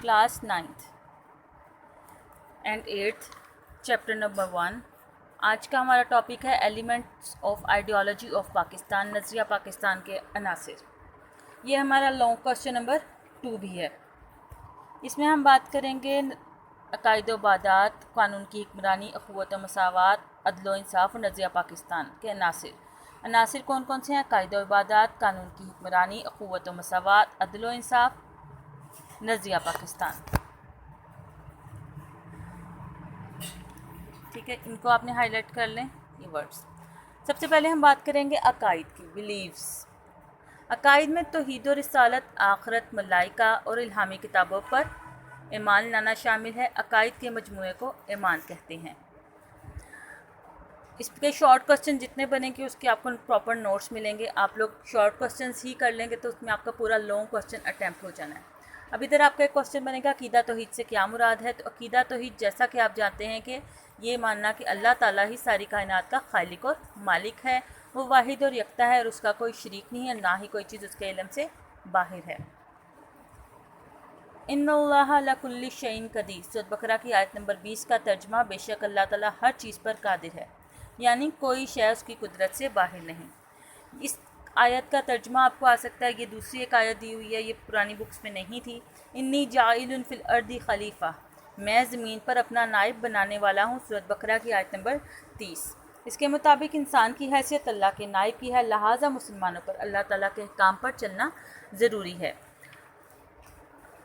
Class 9th and 8th chapter number 1। आज का हमारा टॉपिक है elements of ideology of Pakistan, नज़रिया पाकिस्तान के अनासिर। ये हमारा लॉन्ग क्वेश्चन नंबर 2 भी है। इसमें हम बात करेंगे अकायद व इबादत, कानून की हुक्मरानी, अखुवत व मसावत, अदल व इंसाफ और नज़रिया पाकिस्तान के अनासिर। अनासिर कौन कौन से हैं? अकायद व इबादत, कानून की हुक्मरानी, अखुवत व मसावत, अदल व इंसाफ, नज़रिया पाकिस्तान। ठीक है, इनको आपने हाईलाइट कर लें ये वर्ड्स। सबसे पहले हम बात करेंगे अकायद की, बिलीव्स। अकायद में तौहीद और रिसालत, आखिरत, मलाइका और इल्हामी किताबों पर ईमान लाना शामिल है। अकायद के मजमूए को ईमान कहते हैं। इसके शॉर्ट क्वेश्चन जितने बनेंगे उसके आपको प्रॉपर नोट्स मिलेंगे। आप लोग शॉर्ट क्वेश्चंस ही कर लेंगे तो उसमें आपका पूरा लॉन्ग क्वेश्चन अटैम्प्ट हो जाना है। अब इधर आपका एक क्वेश्चन बनेगा अकीदा तौहीद से क्या मुराद है। तो अकीदा तौहीद जैसा कि आप जानते हैं कि ये मानना कि अल्लाह ताला ही सारी कायनात का खालिक और मालिक है, वो वाहिद और यकता है और उसका कोई शरीक नहीं है, ना ही कोई चीज़ उसके इल्म से बाहर है। इन्नल्लाह अला कुल्ली शैइन कदीर, सूरह बकरा की आयत नंबर 20 का तर्जमा, बेशक अल्लाह ताला हर चीज़ पर कादिर है, यानी कोई शय उसकी कुदरत से बाहर नहीं। इस आयत का तर्जमा आपको आ सकता है, ये दूसरी एक आयत दी हुई है, ये पुरानी बुक्स में नहीं थी। इन्नी जाइलुन फिल अर्दी खलीफा, मैं ज़मीन पर अपना नाइब बनाने वाला हूँ, सूरह बकरा की आयत नंबर 30। इसके मुताबिक इंसान की हैसियत अल्लाह के नाइब की है, लिहाजा मुसलमानों पर अल्लाह ताला के काम पर चलना ज़रूरी है।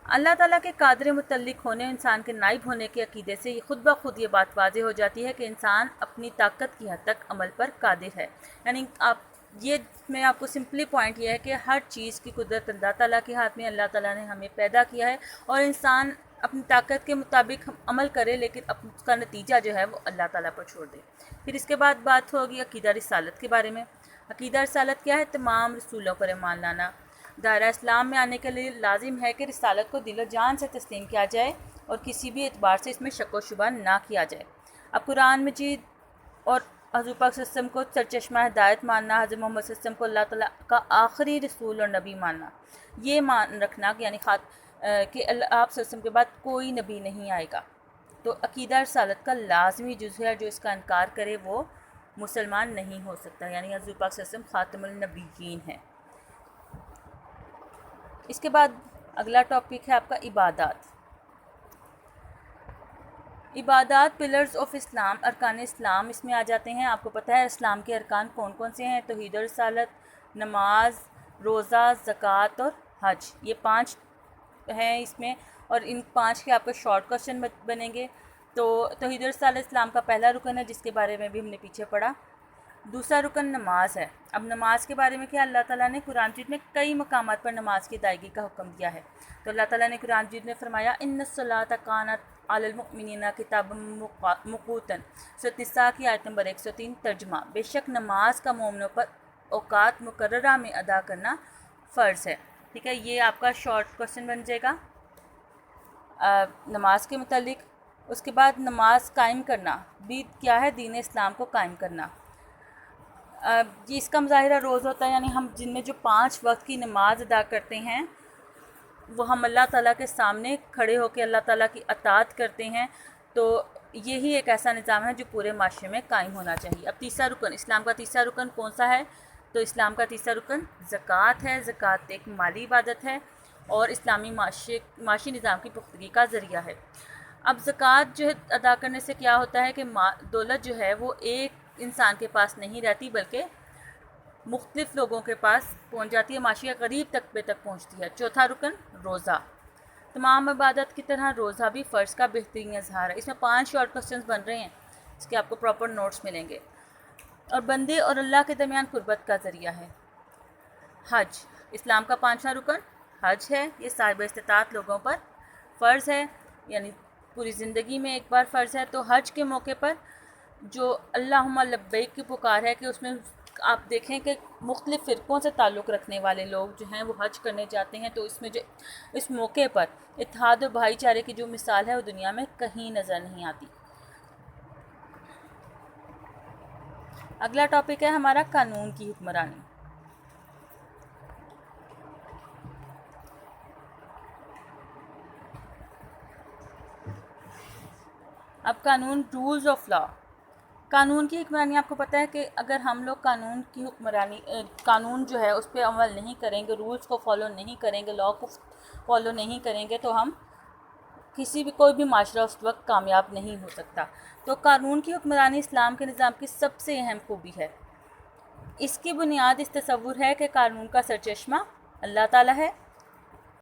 अल्लाह ताला के कादर मुतल्लिक होने, इंसान के नाइब होने के अकीदे से ये खुद ब खुद ये बात वाज़ेह हो जाती है कि इंसान अपनी ताकत की हद तक अमल पर कादिर है। यानी आप ये मैं आपको सिंपली पॉइंट ये है कि हर चीज़ की कुदरत अल्लाह ताला के हाथ में। अल्लाह ताला ने हमें पैदा किया है और इंसान अपनी ताकत के मुताबिक अमल करे, लेकिन उसका नतीजा जो है वो अल्लाह ताला पर छोड़ दे। फिर इसके बाद बात होगी अकीदा रिसालत के बारे में। अकीदा रिसालत क्या है? तमाम रसूलों पर ईमान लाना। दायरा इस्लाम में आने के लिए लाजिम है कि रिसालत को दिलो जान से तस्लीम किया जाए और किसी भी एतबार से इसमें शक व शुबा ना किया जाए। अब कुरान मजीद और हज़ूर पाक सल्लल्लाहु अलैहि वसल्लम को सरचश्मा हिदायत मानना, हज़रत मोहम्मद सल्लल्लाहु अलैहि वसल्लम को अल्लाह ताला का आखिरी रसूल और नबी मानना, ये मान रखना कि यानी कि आप सल्लल्लाहु अलैहि वसल्लम के बाद कोई नबी नहीं आएगा। तो अकीदा रिसालत का लाजमी जुज़ है, जो इसका इनकार करे वो मुसलमान नहीं हो सकता, यानी हज़ूर पाक सल्लल्लाहु अलैहि वसल्लम खातमुल नबीयीन है। इसके बाद अगला टॉपिक है आपका इबादत। इबादत पिलर्स ऑफ इस्लाम, अरकान इस्लाम इसमें आ जाते हैं। आपको पता है इस्लाम के अरकान कौन कौन से हैं? तौहीद और रिसालत, नमाज, रोज़ा, ज़कात और हज, ये 5 हैं इसमें। और इन 5 के आपके शॉर्ट क्वेश्चन बनेंगे। तो तौहीद और रिसालत इस्लाम का पहला रुकन है, जिसके बारे में भी हमने पीछे पढ़ा। दूसरा रुकन नमाज है। अब नमाज के बारे में क्या, अल्लाह ताला ने कुरान मजीद में कई मकामात पर नमाज की अदायगी का हुक्म दिया है। तो अल्लाह ताला ने कुरान मजीद में फरमाया, इन्नस्सलाता कानत अलल मुमिनीना किताबम मौक़ूतन, सूरह निसा की आयत नंबर 103 तर्जुमा, बेशक नमाज का मोमिनों पर औकात मुकर्ररा में अदा करना फ़र्ज़ है। ठीक है, ये आपका शॉर्ट क्वेश्चन बन जाएगा नमाज के मुतालिक। उसके बाद नमाज कायम करना भी क्या है? दीन इस्लाम को कायम करना। ये इसका मुज़ाहिरा रोज़ होता है, यानी हम जिनमें जो 5 वक्त की नमाज अदा करते हैं वो हम अल्लाह ताला के सामने खड़े होकर अल्लाह ताला की अताअत करते हैं। तो यही एक ऐसा निज़ाम है जो पूरे माशरे में कायम होना चाहिए। अब तीसरा रुकन, इस्लाम का तीसरा रुकन कौन सा है? तो इस्लाम का तीसरा रुकन ज़कात है। ज़कात एक माली इबादत है और इस्लामी माशी निज़ाम की पुख्तगी का ज़रिया है। अब ज़कात जो है अदा करने से क्या होता है कि दौलत जो है वो एक इंसान के पास नहीं रहती, बल्कि मुख्तलिफ़ लोगों के पास पहुंच जाती है, माशिया गरीब तबके तक पहुंचती है। चौथा रुकन रोज़ा। तमाम इबादत की तरह रोज़ा भी फ़र्ज़ का बेहतरीन इजहार है। इसमें 5 शॉर्ट क्वेश्चंस बन रहे हैं, इसके आपको प्रॉपर नोट्स मिलेंगे। और बंदे और अल्लाह के दरमियान कुर्बत का ज़रिया है। हज, इस्लाम का 5वां रुकन हज है। ये साहिब इस्तिताअत लोगों पर फ़र्ज़ है, यानी पूरी ज़िंदगी में एक बार फ़र्ज़ है। तो हज के मौके पर जो अल्लाहुम्मा लब्बैक की पुकार है कि उसमें आप देखें कि मुख्तलिफ़ फ़िरक़ों से ताल्लुक़ रखने वाले लोग जो हैं वो हज करने जाते हैं। तो इसमें जो इस मौके पर इत्तेहाद और भाईचारे की जो मिसाल है वो दुनिया में कहीं नज़र नहीं आती। अगला टॉपिक है हमारा कानून की हुक्मरानी। اب قانون، رولز آف لا. قانون کی حکمرانی آپ کو پتہ ہے کہ اگر ہم لوگ قانون کی حکمرانی قانون جو ہے اس پہ عمل نہیں کریں گے، رولز کو فالو نہیں کریں گے، لا کو فالو نہیں کریں گے تو ہم کوئی بھی معاشرہ اس وقت کامیاب نہیں ہو سکتا. تو قانون کی حکمرانی اسلام کے نظام کی سب سے اہم خوبی ہے. اس کی بنیاد اس تصور ہے کہ قانون کا سرچشمہ اللہ تعالیٰ ہے